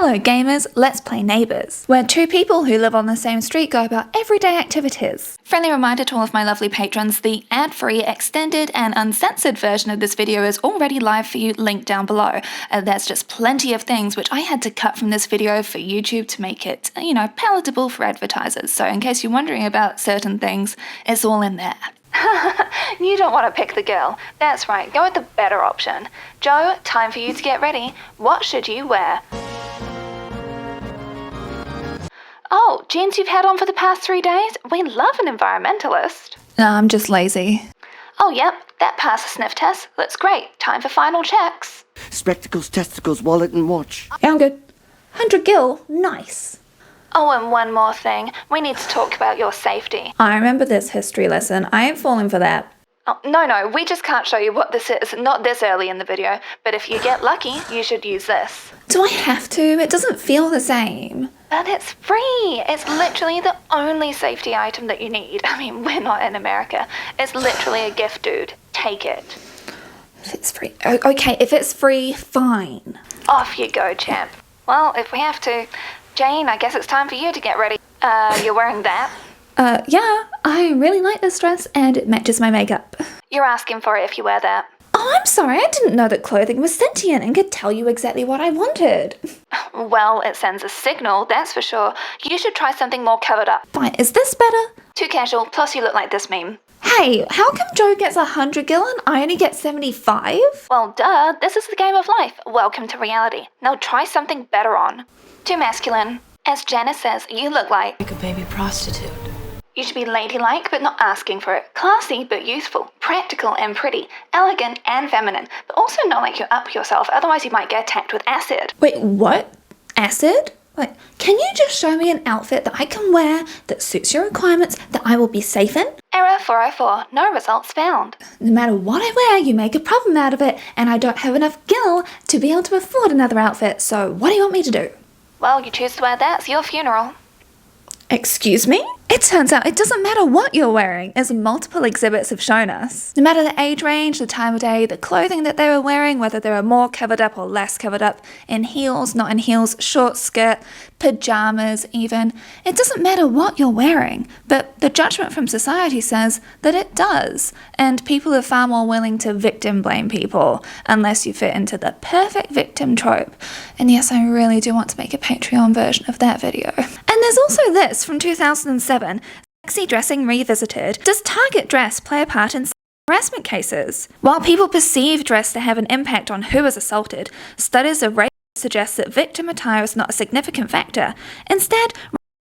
Hello gamers, let's play Neighbours, where two people who live on the same street go about everyday activities. Friendly reminder to all of my lovely patrons, the ad-free, extended and uncensored version of this video is already live for you, linked down below. There's just plenty of things which I had to cut from this video for YouTube to make it, palatable for advertisers, so in case you're wondering about certain things, it's all in there. You don't want to pick the girl. That's right, go with the better option. Joe, time for you to get ready. What should you wear? Oh, jeans you've had on for the past 3 days? We love an environmentalist. No, I'm just lazy. Oh, yep, that passed the sniff test. Looks great. Time for final checks. Spectacles, testicles, wallet and watch. Yeah, I'm good. 100 gil, nice. Oh, and one more thing. We need to talk about your safety. I remember this history lesson. I ain't falling for that. Oh, no, we just can't show you what this is, not this early in the video, but if you get lucky, you should use this. Do I have to? It doesn't feel the same. But it's free! It's literally the only safety item that you need. I mean, we're not in America. It's literally a gift, dude. Take it. If it's free. Okay, if it's free, fine. Off you go, champ. Well, if we have to. Jane, I guess it's time for you to get ready. You're wearing that? Yeah, I really like this dress and it matches my makeup. You're asking for it if you wear that. Oh, I'm sorry, I didn't know that clothing was sentient and could tell you exactly what I wanted. Well, it sends a signal, that's for sure. You should try something more covered up. Fine, is this better? Too casual, plus you look like this meme. Hey, how come Joe gets 100 gil and I only get 75? Well, duh, this is the game of life. Welcome to reality. Now try something better on. Too masculine. As Janice says, you look like a baby prostitute. You should be ladylike but not asking for it. Classy but youthful. Practical and pretty. Elegant and feminine. But also not like you're up yourself, otherwise you might get attacked with acid. Wait, what? Acid? Like, can you just show me an outfit that I can wear that suits your requirements that I will be safe in? Error 404. No results found. No matter what I wear, you make a problem out of it, and I don't have enough gil to be able to afford another outfit, so what do you want me to do? Well, you choose to wear that, it's your funeral. Excuse me? It turns out it doesn't matter what you're wearing, as multiple exhibits have shown us. No matter the age range, the time of day, the clothing that they were wearing, whether they were more covered up or less covered up, in heels, not in heels, short skirt, pajamas even, it doesn't matter what you're wearing, but the judgment from society says that it does, and people are far more willing to victim blame people, unless you fit into the perfect victim trope. And yes, I really do want to make a Patreon version of that video. And there's also this from 2007, Sexy Dressing Revisited. Does Target dress play a part in harassment cases? While people perceive dress to have an impact on who is assaulted, studies of rape suggest that victim attire is not a significant factor. Instead,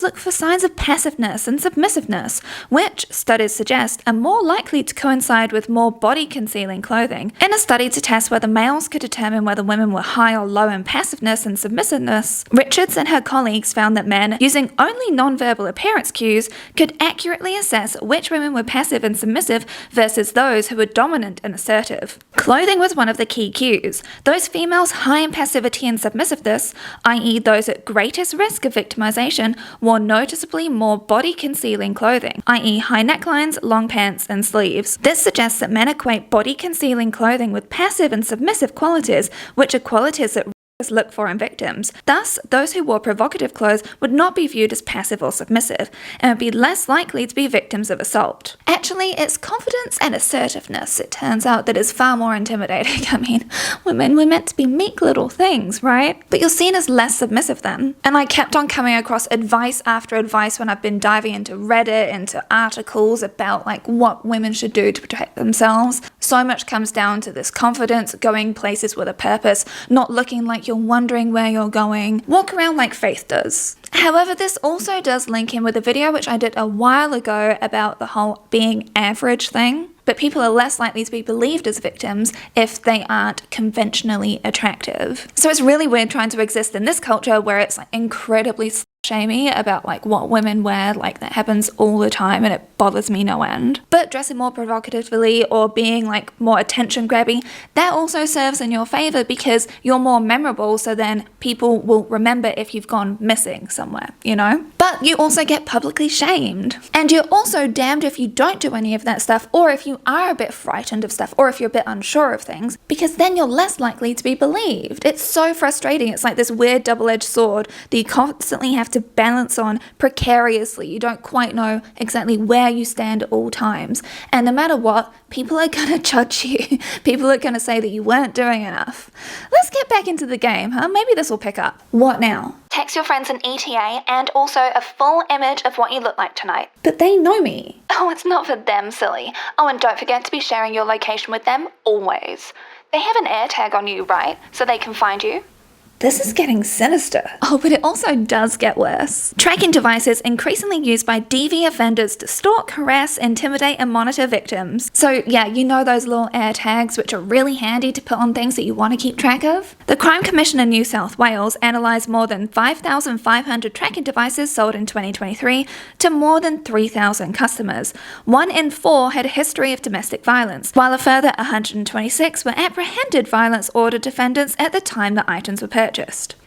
look for signs of passiveness and submissiveness, which studies suggest are more likely to coincide with more body-concealing clothing. In a study to test whether males could determine whether women were high or low in passiveness and submissiveness, Richards and her colleagues found that men, using only non-verbal appearance cues, could accurately assess which women were passive and submissive versus those who were dominant and assertive. Clothing was one of the key cues. Those females high in passivity and submissiveness, i.e. those at greatest risk of victimization, wore noticeably more body-concealing clothing, i.e. high necklines, long pants, and sleeves. This suggests that men equate body-concealing clothing with passive and submissive qualities, which are qualities that look for in victims. Thus, those who wore provocative clothes would not be viewed as passive or submissive, and would be less likely to be victims of assault. Actually, it's confidence and assertiveness, it turns out, that is far more intimidating. I mean, women were meant to be meek little things, right? But you're seen as less submissive then. And I kept on coming across advice after advice when I've been diving into Reddit, into articles about like what women should do to protect themselves. So much comes down to this confidence, going places with a purpose, not looking like you're wondering where you're going. Walk around like Faith does. However, this also does link in with a video which I did a while ago about the whole being average thing. But people are less likely to be believed as victims if they aren't conventionally attractive. So it's really weird trying to exist in this culture where it's like incredibly shamey about like what women wear, like that happens all the time and it bothers me no end. But dressing more provocatively or being like more attention grabby, that also serves in your favor because you're more memorable, so then people will remember if you've gone missing somewhere, you know? But you also get publicly shamed. And you're also damned if you don't do any of that stuff, or if you are a bit frightened of stuff, or if you're a bit unsure of things, because then you're less likely to be believed. It's so frustrating. It's like this weird double-edged sword that you constantly have to balance on precariously. You don't quite know exactly where you stand at all times. And no matter what, people are going to judge you. People are going to say that you weren't doing enough. Let's get back into the game, huh? Maybe this will pick up. What now? Text your friends an ETA and also a full image of what you look like tonight. But they know me. Oh, it's not for them, silly. Oh, and don't forget to be sharing your location with them always. They have an air tag on you, right? So they can find you. This is getting sinister. Oh, but it also does get worse. Tracking devices increasingly used by DV offenders to stalk, harass, intimidate, and monitor victims. So yeah, you know those little air tags which are really handy to put on things that you want to keep track of? The Crime Commission in New South Wales analysed more than 5,500 tracking devices sold in 2023 to more than 3,000 customers. 1 in 4 had a history of domestic violence, while a further 126 were apprehended violence order defendants at the time the items were purchased.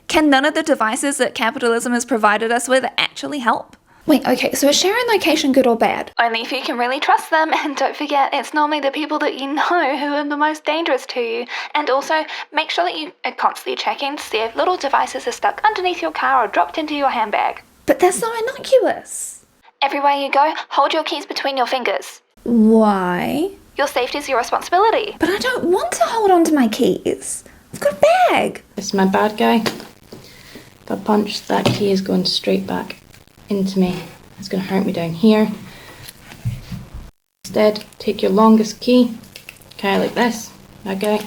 Can none of the devices that capitalism has provided us with actually help? Wait, okay, so is sharing location good or bad? Only if you can really trust them, and don't forget, it's normally the people that you know who are the most dangerous to you. And also, make sure that you are constantly checking to see if little devices are stuck underneath your car or dropped into your handbag. But that's not innocuous. Everywhere you go, hold your keys between your fingers. Why? Your safety is your responsibility. But I don't want to hold on to my keys. I've got a bag. It's my bad guy. If I punch, that key is going straight back into me. It's going to hurt me down here. Instead, take your longest key, carry like this. Okay.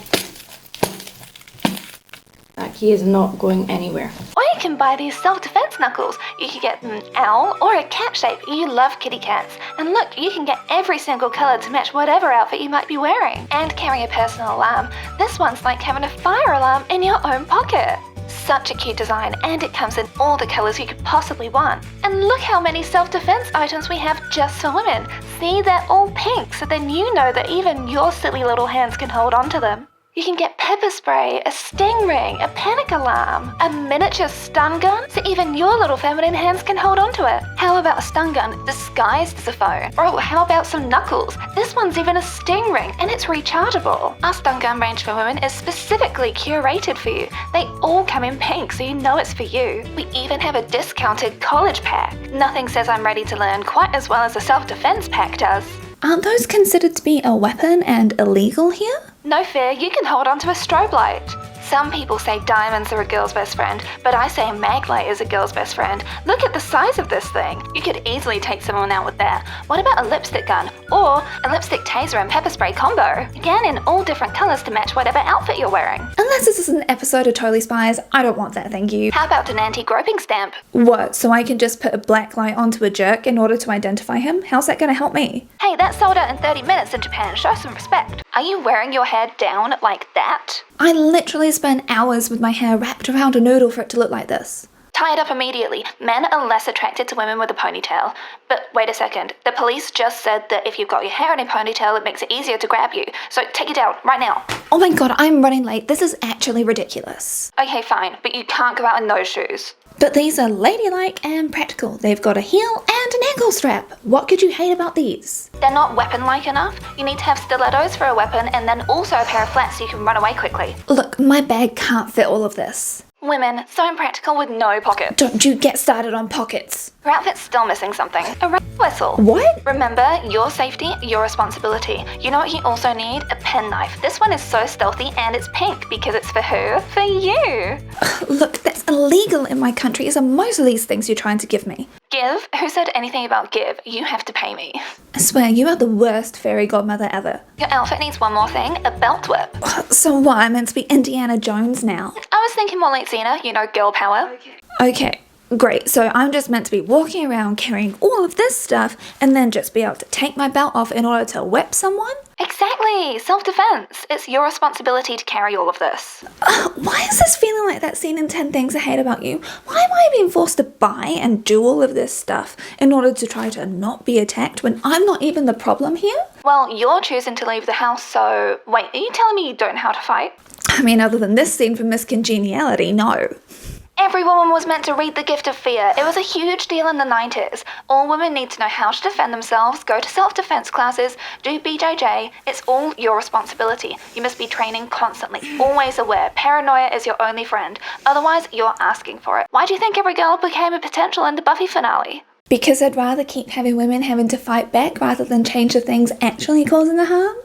That key is not going anywhere. Or you can buy these self-defense knuckles. You can get an owl or a cat shape. You love kitty cats. And look, you can get every single colour to match whatever outfit you might be wearing. And carry a personal alarm. This one's like having a fire alarm in your own pocket. Such a cute design, and it comes in all the colours you could possibly want. And look how many self-defense items we have just for women. See, they're all pink, so then you know that even your silly little hands can hold on to them. You can get pepper spray, a sting ring, a panic alarm, a miniature stun gun, so even your little feminine hands can hold on to it. How about a stun gun disguised as a phone? Or how about some knuckles? This one's even a sting ring, and it's rechargeable. Our stun gun range for women is specifically curated for you. They all come in pink, so you know it's for you. We even have a discounted college pack. Nothing says I'm ready to learn quite as well as a self-defense pack does. Aren't those considered to be a weapon and illegal here? No fear, you can hold on to a strobe light. Some people say diamonds are a girl's best friend, but I say a mag light is a girl's best friend. Look at the size of this thing. You could easily take someone out with that. What about a lipstick gun? Or a lipstick taser and pepper spray combo? Again, in all different colours to match whatever outfit you're wearing. Unless this is an episode of Totally Spies, I don't want that, thank you. How about an anti-groping stamp? What, so I can just put a black light onto a jerk in order to identify him? How's that going to help me? Hey, that sold out in 30 minutes in Japan. Show some respect. Are you wearing your hair down like that? I literally spend hours with my hair wrapped around a noodle for it to look like this. Tie it up immediately. Men are less attracted to women with a ponytail. But wait a second. The police just said that if you've got your hair in a ponytail, it makes it easier to grab you. So take it out right now. Oh my god, I'm running late. This is actually ridiculous. Okay, fine, but you can't go out in those shoes. But these are ladylike and practical. They've got a heel and an ankle strap. What could you hate about these? They're not weapon-like enough. You need to have stilettos for a weapon and then also a pair of flats so you can run away quickly. Look, my bag can't fit all of this. Women, so impractical with no pocket. Don't you get started on pockets. Your outfit's still missing something. A whistle. What? Remember, your safety, your responsibility. You know what you also need? A penknife. This one is so stealthy and it's pink because it's for who? For you. Look, that's illegal in my country, as are most of these things you're trying to give me. Give? Who said anything about give? You have to pay me. I swear, you are the worst fairy godmother ever. Your outfit needs one more thing, a belt whip. So what, I'm meant to be Indiana Jones now? I was thinking more like Xena, you know, girl power. Okay, Great, so I'm just meant to be walking around carrying all of this stuff and then just be able to take my belt off in order to whip someone? Exactly, self-defense. It's your responsibility to carry all of this. Why is this feeling like that scene in 10 Things I Hate About You? Why am I being forced to buy and do all of this stuff in order to try to not be attacked when I'm not even the problem here? Well, you're choosing to leave the house, so... Wait, are you telling me you don't know how to fight? I mean, other than this scene from Miss Congeniality, no. Every woman was meant to read The Gift of Fear. It was a huge deal in the 90s. All women need to know how to defend themselves, go to self-defense classes, do BJJ. It's all your responsibility. You must be training constantly, always aware. Paranoia is your only friend. Otherwise, you're asking for it. Why do you think every girl became a potential in the Buffy finale? Because I'd rather keep having women having to fight back rather than change the things actually causing the harm?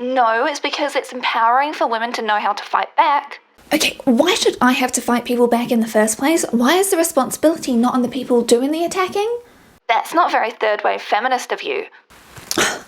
No, it's because it's empowering for women to know how to fight back. Okay, why should I have to fight people back in the first place? Why is the responsibility not on the people doing the attacking? That's not very third-wave feminist of you.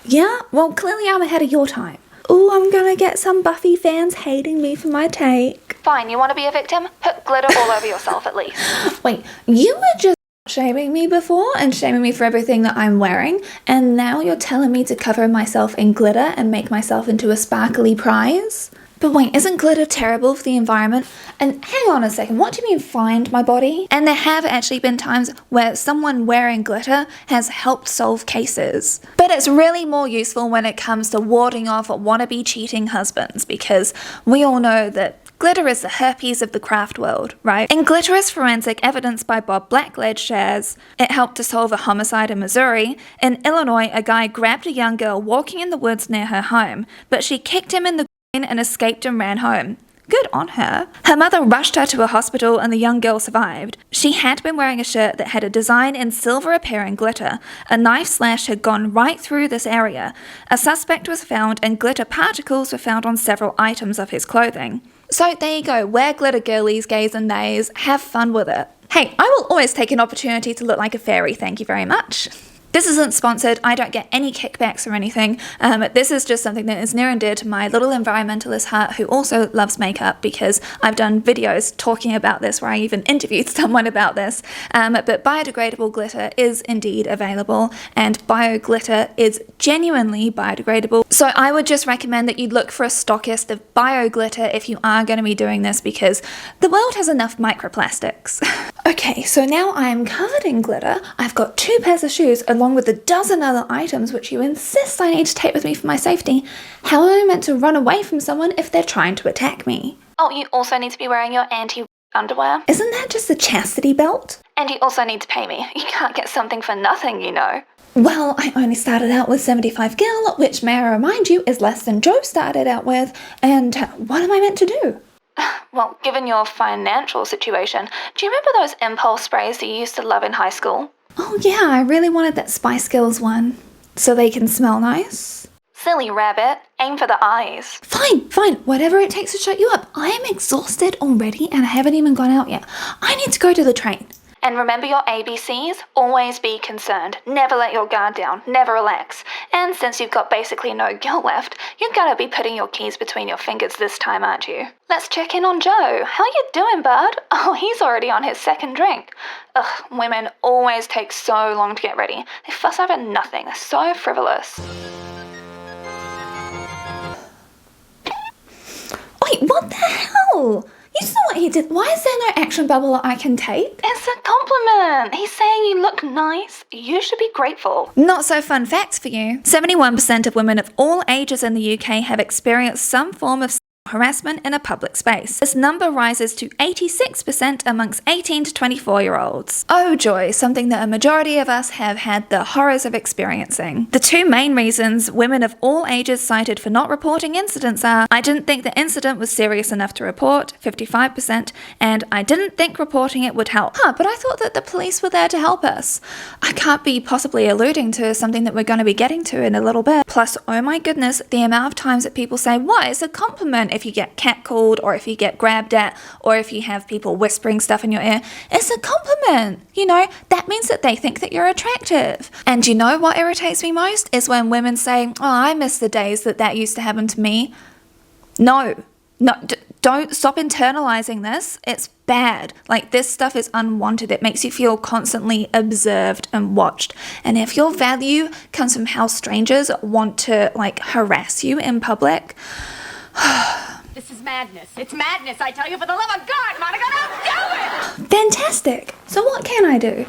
Yeah? Well, clearly I'm ahead of your time. Ooh, I'm gonna get some Buffy fans hating me for my take. Fine, you want to be a victim? Put glitter all over yourself at least. Wait, you were just shaming me before and shaming me for everything that I'm wearing, and now you're telling me to cover myself in glitter and make myself into a sparkly prize? But wait, isn't glitter terrible for the environment? And hang on a second, what do you mean find my body? And there have actually been times where someone wearing glitter has helped solve cases. But it's really more useful when it comes to warding off wannabe cheating husbands, because we all know that glitter is the herpes of the craft world, right? In Glitterous Forensic Evidence by Bob Blackledge shares, it helped to solve a homicide in Missouri. In Illinois, a guy grabbed a young girl walking in the woods near her home, but she kicked him in the and escaped and ran home. Good on her. Her mother rushed her to a hospital and the young girl survived. She had been wearing a shirt that had a design in silver appearing glitter. A knife slash had gone right through this area. A suspect was found and glitter particles were found on several items of his clothing. So there you go, wear glitter girlies, gays and nays, have fun with it. Hey, I will always take an opportunity to look like a fairy, thank you very much. This isn't sponsored, I don't get any kickbacks or anything. This is just something that is near and dear to my little environmentalist heart who also loves makeup, because I've done videos talking about this where I even interviewed someone about this. But biodegradable glitter is indeed available, and bio glitter is genuinely biodegradable. So I would just recommend that you look for a stockist of bio glitter if you are going to be doing this, because the world has enough microplastics. Okay, so now I am covered in glitter. I've got 2 pairs of shoes along with a dozen other items which you insist I need to take with me for my safety. How am I meant to run away from someone if they're trying to attack me? Oh, you also need to be wearing your anti-underwear. Isn't that just a chastity belt? And you also need to pay me. You can't get something for nothing, you know. Well, I only started out with 75 gil, which may I remind you is less than Joe started out with, and what am I meant to do? Well, given your financial situation, do you remember those impulse sprays that you used to love in high school? Oh yeah, I really wanted that Spice Girls one. So they can smell nice? Silly rabbit, aim for the eyes. Fine, whatever it takes to shut you up. I am exhausted already and I haven't even gone out yet. I need to go to the train. And remember your ABCs, always be concerned. Never let your guard down, never relax. And since you've got basically no guilt left, you're gonna be putting your keys between your fingers this time, aren't you? Let's check in on Joe. How you doing, bud? Oh, he's already on his second drink. Ugh, women always take so long to get ready. They fuss over nothing, they're so frivolous. Wait, what the hell? You saw what he did. Why is there no action bubble that I can take? It's a compliment. He's saying you look nice. You should be grateful. Not so fun facts for you. 71% of women of all ages in the UK have experienced some form of harassment in a public space. This number rises to 86% amongst 18 to 24-year-olds. Oh joy, something that a majority of us have had the horrors of experiencing. The 2 main reasons women of all ages cited for not reporting incidents are: I didn't think the incident was serious enough to report, 55%, and I didn't think reporting it would help. But I thought that the police were there to help us. I can't be possibly alluding to something that we're going to be getting to in a little bit. Plus, oh my goodness, the amount of times that people say, "What is a compliment?" if you get catcalled, or if you get grabbed at, or if you have people whispering stuff in your ear. It's a compliment. You know, that means that they think that you're attractive. And you know what irritates me most is when women say, "Oh, I miss the days that used to happen to me." No, Don't stop internalizing this. It's bad. Like, this stuff is unwanted. It makes you feel constantly observed and watched. And if your value comes from how strangers want to, like, harass you in public... This is madness. It's madness, I tell you, for the love of God, Monica, don't do it! Fantastic. So what can I do?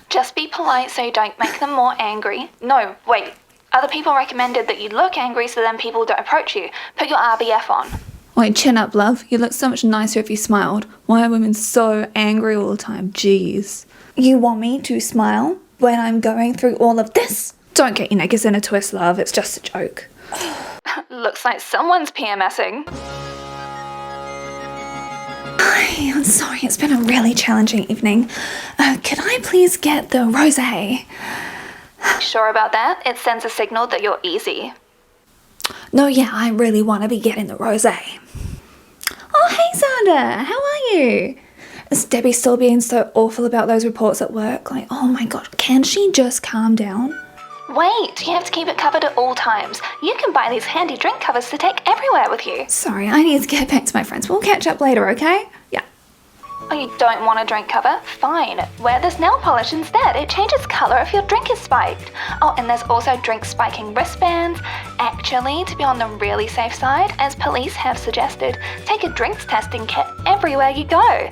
Just be polite so you don't make them more angry. No, wait. Other people recommended that you look angry so then people don't approach you. Put your RBF on. Wait, chin up, love. You look so much nicer if you smiled. Why are women so angry all the time? Jeez. You want me to smile when I'm going through all of this? Don't get your knickers in a twist, love. It's just a joke. Looks like someone's PMSing. I'm sorry, it's been a really challenging evening. Could I please get the rosé? Sure about that? It sends a signal that you're easy. No, yeah, I really want to be getting the rosé. Oh, hey, Xander. How are you? Is Debbie still being so awful about those reports at work? Like, oh my god, can she just calm down? Wait, you have to keep it covered at all times. You can buy these handy drink covers to take everywhere with you. Sorry, I need to get back to my friends. We'll catch up later, okay? Yeah. Oh, you don't want a drink cover? Fine. Wear this nail polish instead. It changes colour if your drink is spiked. Oh, and there's also drink spiking wristbands. Actually, to be on the really safe side, as police have suggested, take a drinks testing kit everywhere you go.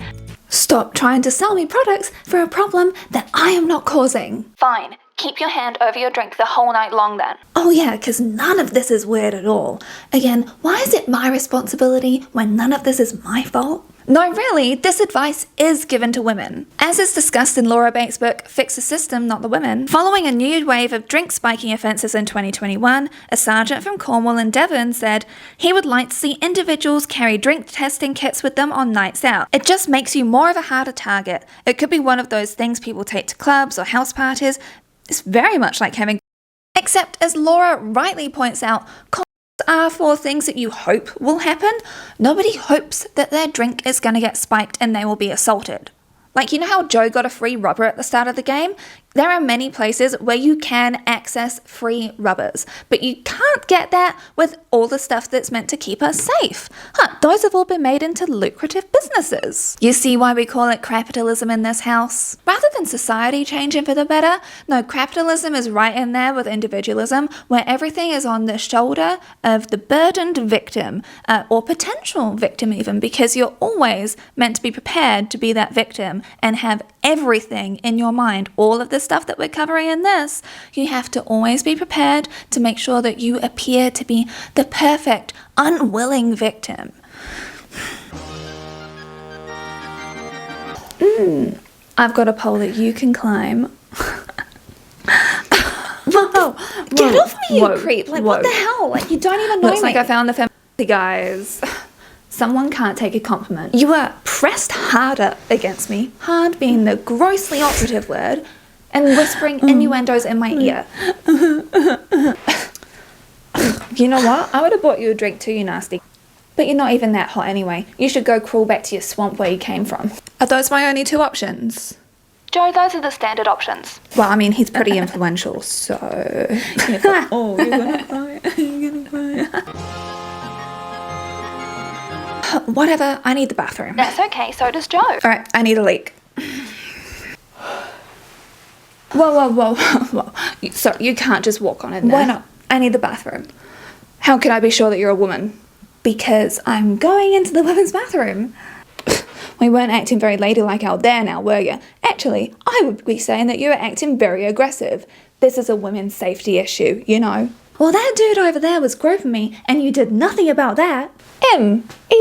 Stop trying to sell me products for a problem that I am not causing. Fine. Keep your hand over your drink the whole night long then. Oh yeah, because none of this is weird at all. Again, why is it my responsibility when none of this is my fault? No, really, this advice is given to women. As is discussed in Laura Bates' book, Fix the System, Not the Women, following a new wave of drink spiking offences in 2021, a sergeant from Cornwall and Devon said he would like to see individuals carry drink testing kits with them on nights out. It just makes you more of a harder target. It could be one of those things people take to clubs or house parties. It's very much like having... Except, as Laura rightly points out, are for things that you hope will happen. Nobody hopes that their drink is going to get spiked and they will be assaulted. Like, you know how Joe got a free rubber at the start of the game? There are many places where you can access free rubbers, but you can't get that with all the stuff that's meant to keep us safe. Those have all been made into lucrative businesses. You see why we call it capitalism in this house? Rather than society changing for the better, no, capitalism is right in there with individualism, where everything is on the shoulder of the burdened victim, or potential victim even, because you're always meant to be prepared to be that victim and have everything in your mind, all of the stuff that we're covering in this. You have to always be prepared to make sure that you appear to be the perfect, unwilling victim. I've got a pole that you can climb. Whoa, get off me, you creep. Like, what the hell? Like, you don't even know me. Looks like I found the family, guys. Someone can't take a compliment. You were pressed harder against me, hard being the grossly operative word, and whispering innuendos in my ear. You know what? I would have bought you a drink too, you nasty. But you're not even that hot anyway. You should go crawl back to your swamp where you came from. Are those my only two options? Joe, those are the standard options. Well, I mean, he's pretty influential, so... Oh, you're gonna cry. You're gonna cry. Whatever, I need the bathroom. That's okay, so does Joe. Alright, I need a leak. Whoa. So you can't just walk on in there. Why not? I need the bathroom. How can I be sure that you're a woman? Because I'm going into the women's bathroom. We weren't acting very ladylike out there now, were you? Actually, I would be saying that you were acting very aggressive. This is a women's safety issue, you know. Well, that dude over there was groping me, and you did nothing about that. He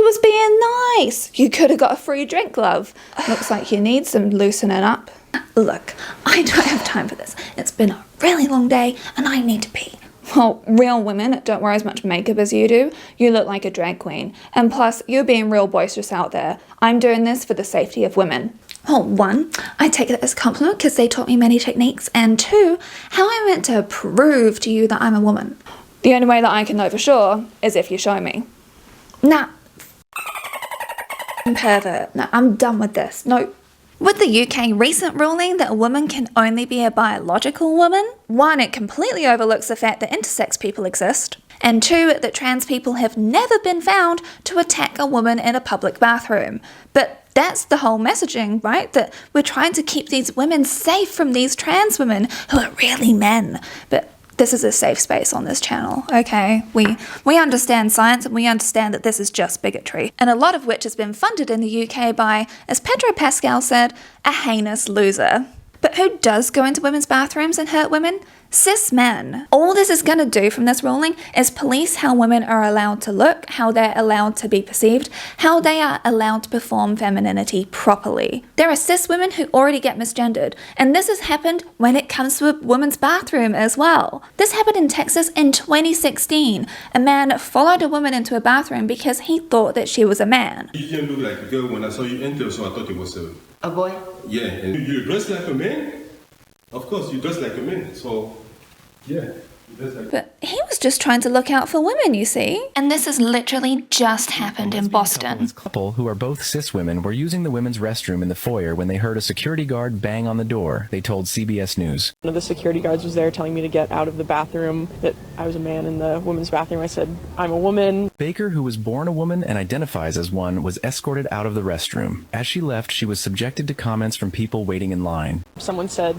was being nice. You could have got a free drink, love. Looks like you need some loosening up. Look, I don't have time for this. It's been a really long day, and I need to pee. Well, real women don't wear as much makeup as you do. You look like a drag queen. And plus, you're being real boisterous out there. I'm doing this for the safety of women. Well, one, I take it as a compliment because they taught me many techniques. And two, how am I meant to prove to you that I'm a woman? The only way that I can know for sure is if you show me. Nah. Pervert. No, I'm done with this. No. With the UK recent ruling that a woman can only be a biological woman, one, it completely overlooks the fact that intersex people exist, and 2, that trans people have never been found to attack a woman in a public bathroom. But that's the whole messaging, right? That we're trying to keep these women safe from these trans women who are really men. But this is a safe space on this channel, okay? We understand science, and we understand that this is just bigotry, and a lot of which has been funded in the UK by, as Pedro Pascal said, a heinous loser. But who does go into women's bathrooms and hurt women? Cis men. All this is going to do from this ruling is police how women are allowed to look, how they're allowed to be perceived, how they are allowed to perform femininity properly. There are cis women who already get misgendered, and this has happened when it comes to a women's bathroom as well. This happened in Texas in 2016. A man followed a woman into a bathroom because he thought that she was a man. You didn't look like a girl when I saw you enter, so I thought it was A boy? yeah, and you dress like a man? Of course, you dress like a man, so yeah. But he was just trying to look out for women, you see. And this has literally just happened in Boston. This couple, who are both cis women, were using the women's restroom in the foyer when they heard a security guard bang on the door, they told CBS News. One of the security guards was there telling me to get out of the bathroom, that I was a man in the women's bathroom. I said, I'm a woman. Baker, who was born a woman and identifies as one, was escorted out of the restroom. As she left, she was subjected to comments from people waiting in line. Someone said,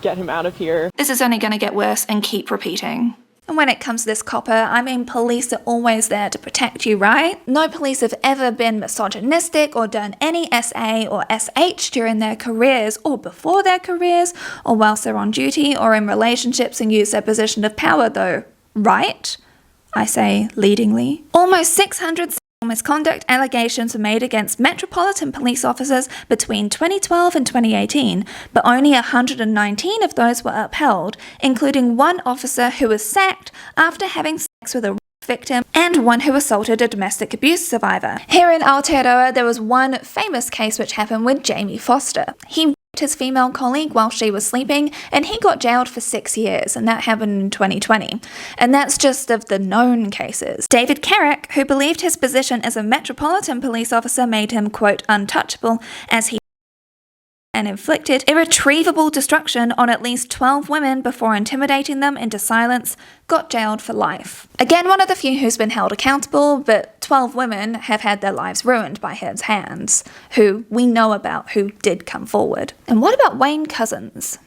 get him out of here. This is only going to get worse and keep repeating. And when it comes to this copper, I mean, police are always there to protect you, right? No police have ever been misogynistic or done any SA or SH during their careers or before their careers or whilst they're on duty or in relationships and use their position of power though, right? I say leadingly. Almost 600 misconduct allegations were made against Metropolitan Police officers between 2012 and 2018, but only 119 of those were upheld, including one officer who was sacked after having sex with a victim and one who assaulted a domestic abuse survivor. Here in Aotearoa, there was one famous case which happened with Jamie Foster. He raped his female colleague while she was sleeping, and he got jailed for 6 years, and that happened in 2020. And that's just of the known cases. David Carrick, who believed his position as a Metropolitan Police officer made him, quote, untouchable, as he and inflicted irretrievable destruction on at least 12 women before intimidating them into silence, got jailed for life. Again, one of the few who's been held accountable, but 12 women have had their lives ruined by his hands, who we know about who did come forward. And what about Wayne Couzens?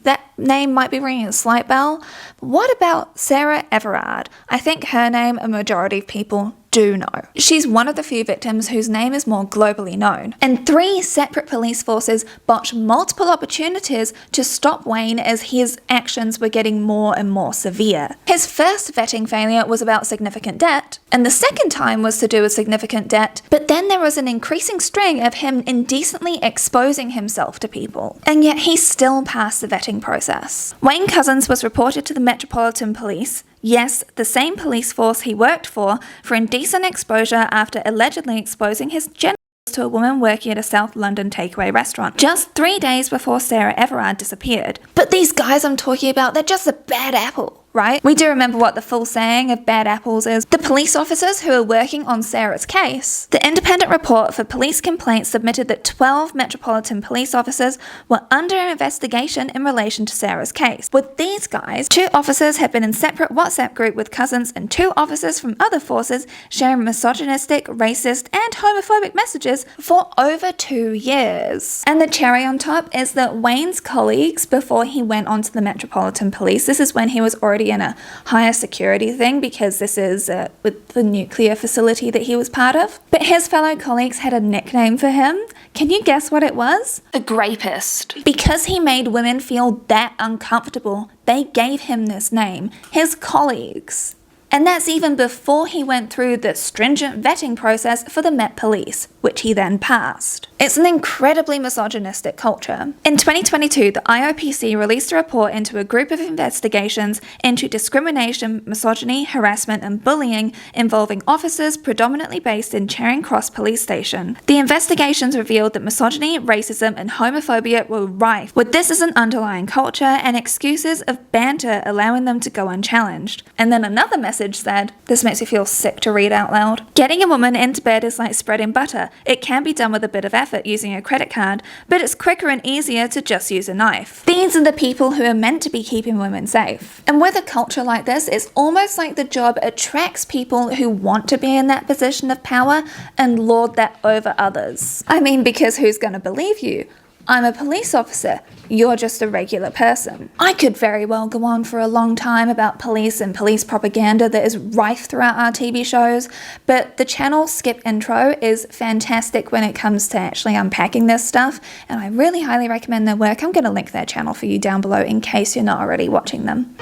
That name might be ringing a slight bell. But what about Sarah Everard? I think her name a majority of people do know. She's one of the few victims whose name is more globally known. And 3 separate police forces botched multiple opportunities to stop Wayne as his actions were getting more and more severe. His first vetting failure was about significant debt, and the second time was to do with significant debt, but then there was an increasing string of him indecently exposing himself to people. And yet he still passed the vetting process. Wayne Couzens was reported to the Metropolitan Police, yes, the same police force he worked for indecent exposure after allegedly exposing his genitals to a woman working at a South London takeaway restaurant, just 3 days before Sarah Everard disappeared. But these guys I'm talking about, they're just a bad apple. Right? We do remember what the full saying of bad apples is. The police officers who are working on Sarah's case. The independent report for police complaints submitted that 12 Metropolitan Police officers were under investigation in relation to Sarah's case. With these guys, 2 officers had been in separate WhatsApp group with Couzens, and 2 officers from other forces sharing misogynistic, racist, and homophobic messages for over 2 years. And the cherry on top is that Wayne's colleagues, before he went on to the Metropolitan Police, this is when he was already in a higher security thing because this is with the nuclear facility that he was part of. But his fellow colleagues had a nickname for him. Can you guess what it was? The Grapist. Because he made women feel that uncomfortable, they gave him this name. His colleagues. And that's even before he went through the stringent vetting process for the Met Police, which he then passed. It's an incredibly misogynistic culture. In 2022, the IOPC released a report into a group of investigations into discrimination, misogyny, harassment, and bullying involving officers predominantly based in Charing Cross Police Station. The investigations revealed that misogyny, racism, and homophobia were rife, with this as an underlying culture and excuses of banter allowing them to go unchallenged. And then another message message said. This makes me feel sick to read out loud. Getting a woman into bed is like spreading butter. It can be done with a bit of effort using a credit card, but it's quicker and easier to just use a knife. These are the people who are meant to be keeping women safe. And with a culture like this, it's almost like the job attracts people who want to be in that position of power and lord that over others. I mean, because who's going to believe you? I'm a police officer. You're just a regular person. I could very well go on for a long time about police and police propaganda that is rife throughout our TV shows, but the channel Skip Intro is fantastic when it comes to actually unpacking this stuff, and I really highly recommend their work. I'm going to link their channel for you down below in case you're not already watching them.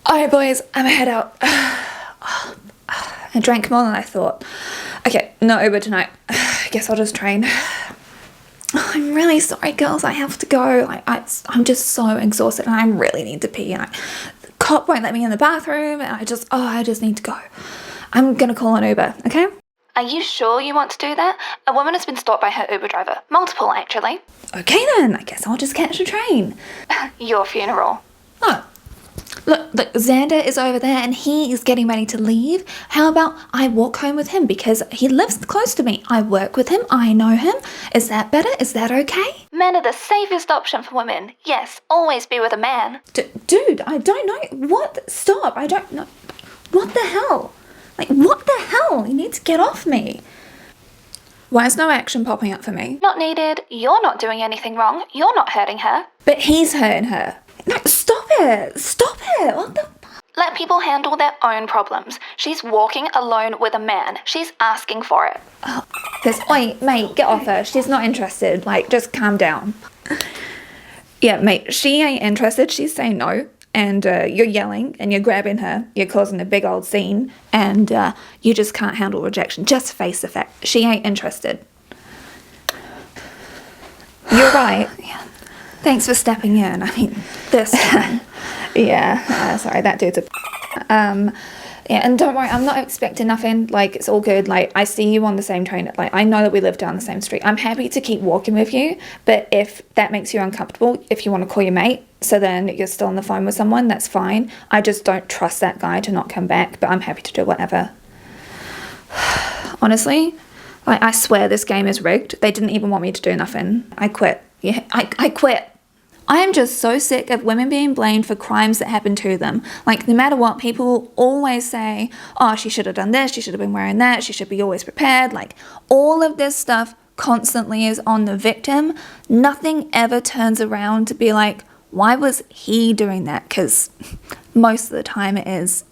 Alright boys, I'm gonna head out. I drank more than I thought. Okay, no Uber tonight. I guess I'll just train. I'm really sorry, girls. I have to go. I'm just so exhausted and I really need to pee. And the cop won't let me in the bathroom. And I just need to go. I'm gonna call an Uber, okay? Are you sure you want to do that? A woman has been stopped by her Uber driver. Multiple, actually. Okay then, I guess I'll just catch a train. Your funeral. Oh. Look, Xander is over there and he is getting ready to leave. How about I walk home with him because he lives close to me. I work with him. I know him. Is that better? Is that okay? Men are the safest option for women. Yes, always be with a man. Dude, I don't know. What? Stop. I don't know. What the hell? Like, what the hell? You need to get off me. Why is no action popping up for me? Not needed. You're not doing anything wrong. You're not hurting her. But he's hurting her. No, stop it. Stop it. What the... Let people handle their own problems. She's walking alone with a man. She's asking for it. Oh, wait, mate, get off her. She's not interested. Like, just calm down. Yeah, mate, she ain't interested. She's saying no. And you're yelling and you're grabbing her. You're causing a big old scene. And you just can't handle rejection. Just face the fact. She ain't interested. You're right. Yeah. Thanks for stepping in. I mean, this time. Yeah, sorry, that dude's a... Yeah, and don't worry, I'm not expecting nothing. Like, it's all good. Like, I see you on the same train. Like, I know that we live down the same street. I'm happy to keep walking with you, but if that makes you uncomfortable, if you want to call your mate, so then you're still on the phone with someone, that's fine. I just don't trust that guy to not come back, but I'm happy to do whatever. Honestly, like, I swear this game is rigged. They didn't even want me to do nothing. I quit. Yeah, I quit. I am just so sick of women being blamed for crimes that happen to them. Like, no matter what, people always say, oh, she should have done this, she should have been wearing that, she should be always prepared. Like, all of this stuff constantly is on the victim. Nothing ever turns around to be like, why was he doing that? Because most of the time it is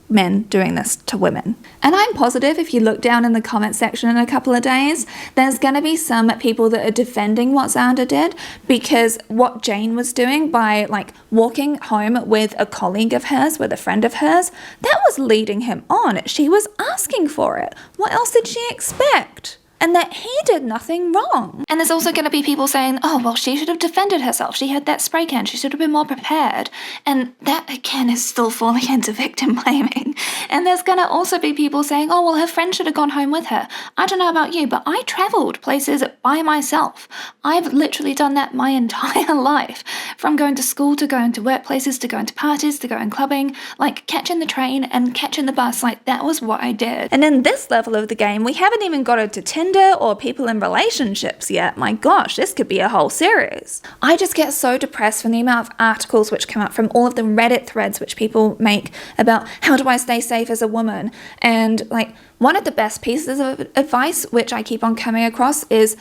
men doing this to women. And I'm positive if you look down in the comment section in a couple of days, there's going to be some people that are defending what Xander did, because what Jane was doing by like walking home with a colleague of hers, with a friend of hers, that was leading him on. She was asking for it. What else did she expect? And that he did nothing wrong. And there's also going to be people saying, oh, well, she should have defended herself. She had that spray can. She should have been more prepared. And that, again, is still falling into victim blaming. And there's going to also be people saying, oh, well, her friend should have gone home with her. I don't know about you, but I traveled places by myself. I've literally done that my entire life. From going to school to going to workplaces to going to parties to going clubbing, like catching the train and catching the bus. Like, that was what I did. And in this level of the game, we haven't even got it to Tinder or people in relationships yet. My gosh, this could be a whole series. I just get so depressed from the amount of articles which come up, from all of the Reddit threads which people make about how do I stay safe as a woman. And like, one of the best pieces of advice which I keep on coming across is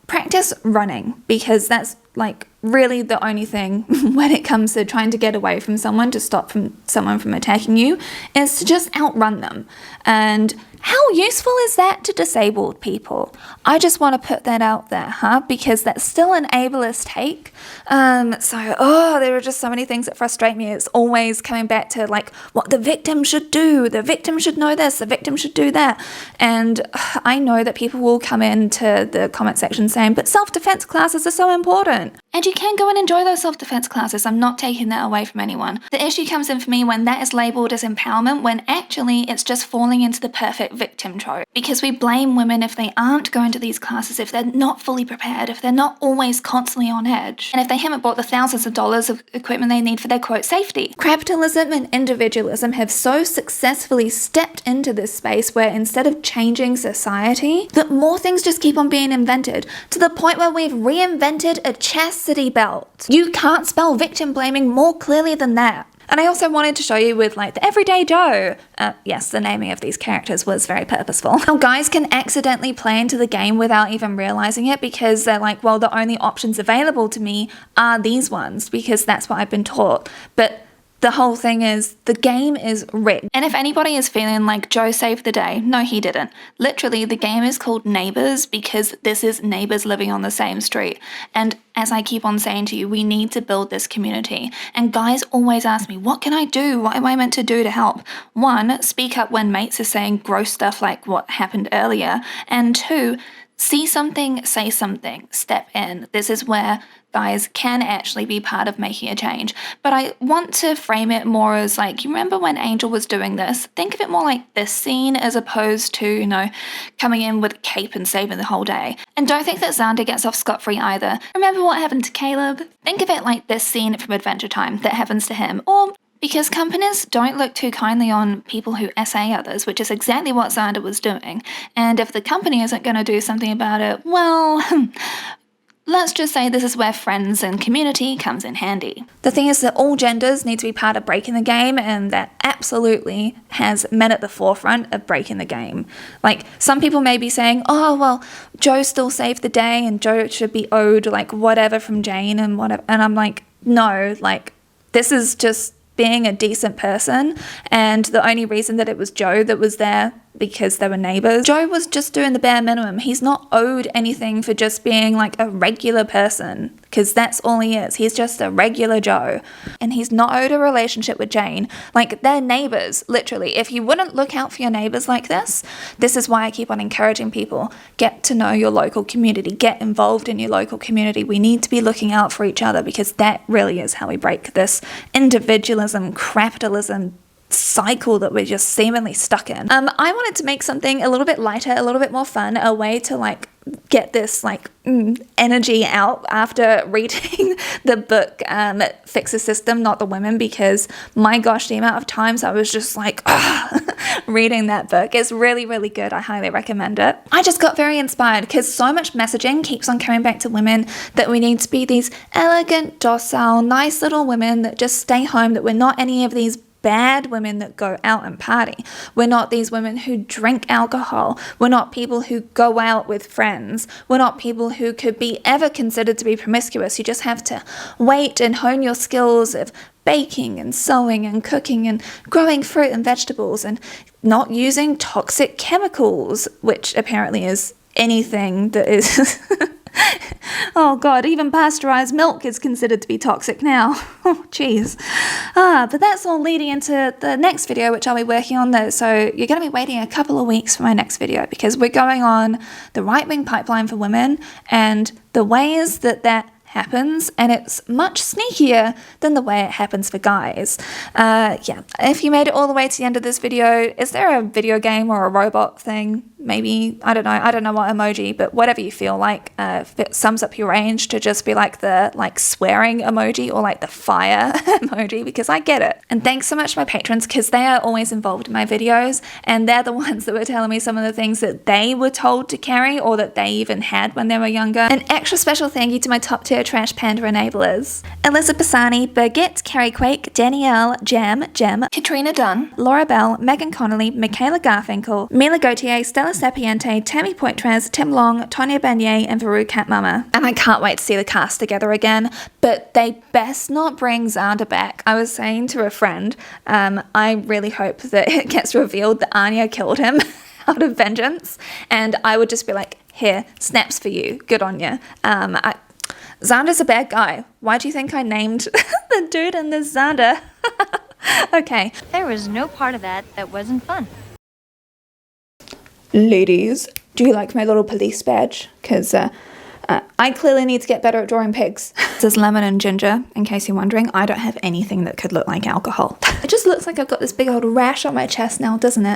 practice running, because that's like really the only thing when it comes to trying to get away from someone, to stop someone from attacking you, is to just outrun them. And how useful is that to disabled people? I just want to put that out there, because that's still an ableist take. There are just so many things that frustrate me. It's always coming back to like what the victim should do. The victim should know this. The victim should do that. And I know that people will come into the comment section saying, but self-defense classes are so important. And you can go and enjoy those self-defense classes. I'm not taking that away from anyone. The issue comes in for me when that is labeled as empowerment, when actually it's just falling into the perfect victim trope. Because we blame women if they aren't going to these classes, if they're not fully prepared, if they're not always constantly on edge, and if they haven't bought the thousands of dollars of equipment they need for their quote safety. Capitalism and individualism have so successfully stepped into this space where instead of changing society, that more things just keep on being invented, to the point where we've reinvented a chastity belt. You can't spell victim blaming more clearly than that. And I also wanted to show you with like the Everyday Joe, yes, the naming of these characters was very purposeful, how guys can accidentally play into the game without even realizing it, because they're like, well, the only options available to me are these ones because that's what I've been taught. But the whole thing is, the game is rigged. And if anybody is feeling like Joe saved the day, no, he didn't. Literally, the game is called Neighbours because this is neighbours living on the same street. And as I keep on saying to you, we need to build this community. And guys always ask me, what can I do? What am I meant to do to help? One, speak up when mates are saying gross stuff like what happened earlier. And two, see something, say something, step in. This is where guys can actually be part of making a change. But I want to frame it more as like, you remember when Angel was doing this? Think of it more like this scene as opposed to, you know, coming in with a cape and saving the whole day. And don't think that Xander gets off scot-free either. Remember what happened to Caleb? Think of it like this scene from Adventure Time that happens to him. Or because companies don't look too kindly on people who essay others, which is exactly what Xander was doing. And if the company isn't going to do something about it, well, let's just say this is where friends and community comes in handy. The thing is that all genders need to be part of breaking the game, and that absolutely has men at the forefront of breaking the game. Like, some people may be saying, oh, well, Joe still saved the day and Joe should be owed, like, whatever from Jane and whatever. And I'm like, no, like, this is just being a decent person, and the only reason that it was Joe that was there because they were neighbors. Joe was just doing the bare minimum. He's not owed anything for just being like a regular person, because that's all he is. He's just a regular Joe, and he's not owed a relationship with Jane. Like, they're neighbors, literally. If you wouldn't look out for your neighbors like this is why I keep on encouraging people, get to know your local community, get involved in your local community. We need to be looking out for each other, because that really is how we break this individualism, capitalism cycle that we're just seemingly stuck in. I wanted to make something a little bit lighter, a little bit more fun, a way to like get this like energy out after reading the book Fix the System, Not the Women, because my gosh, the amount of times I was just like reading that book is really, really good. I highly recommend it. I just got very inspired because so much messaging keeps on coming back to women that we need to be these elegant, docile, nice little women that just stay home, that we're not any of these bad women that go out and party. We're not these women who drink alcohol. We're not people who go out with friends. We're not people who could be ever considered to be promiscuous. You just have to wait and hone your skills of baking and sewing and cooking and growing fruit and vegetables and not using toxic chemicals, which apparently is anything that is oh god, even pasteurized milk is considered to be toxic now. Oh jeez. But that's all leading into the next video, which I'll be working on though. So you're going to be waiting a couple of weeks for my next video, because we're going on the right-wing pipeline for women and the ways that that happens, and it's much sneakier than the way it happens for guys. Yeah, if you made it all the way to the end of this video, is there a video game or a robot thing? Maybe, I don't know what emoji, but whatever you feel like, if it sums up your range, to just be like the swearing emoji or like the fire emoji, because I get it. And thanks so much to my patrons, because they are always involved in my videos, and they're the ones that were telling me some of the things that they were told to carry or that they even had when they were younger. An extra special thank you to my top tier trash panda enablers: Alyssa Pisani, Birgit, Carrie Quake, Danielle, Jem, Katrina Dunn, Laura Bell, Megan Connolly, Michaela Garfinkel, Mila Gautier, Stella Sapiente, Tammy Poitras, Tim Long, Tonya Banier, and Varu Cat Mama. And I can't wait to see the cast together again, but they best not bring Xander back. I was saying to a friend, I really hope that it gets revealed that Anya killed him out of vengeance, and I would just be like, here, snaps for you, good on you. Xander's a bad guy. Why do you think I named the dude in this Xander? Okay. There was no part of that wasn't fun. Ladies, do you like my little police badge? Because I clearly need to get better at drawing pigs. This is lemon and ginger, in case you're wondering. I don't have anything that could look like alcohol. It just looks like I've got this big old rash on my chest now, doesn't it?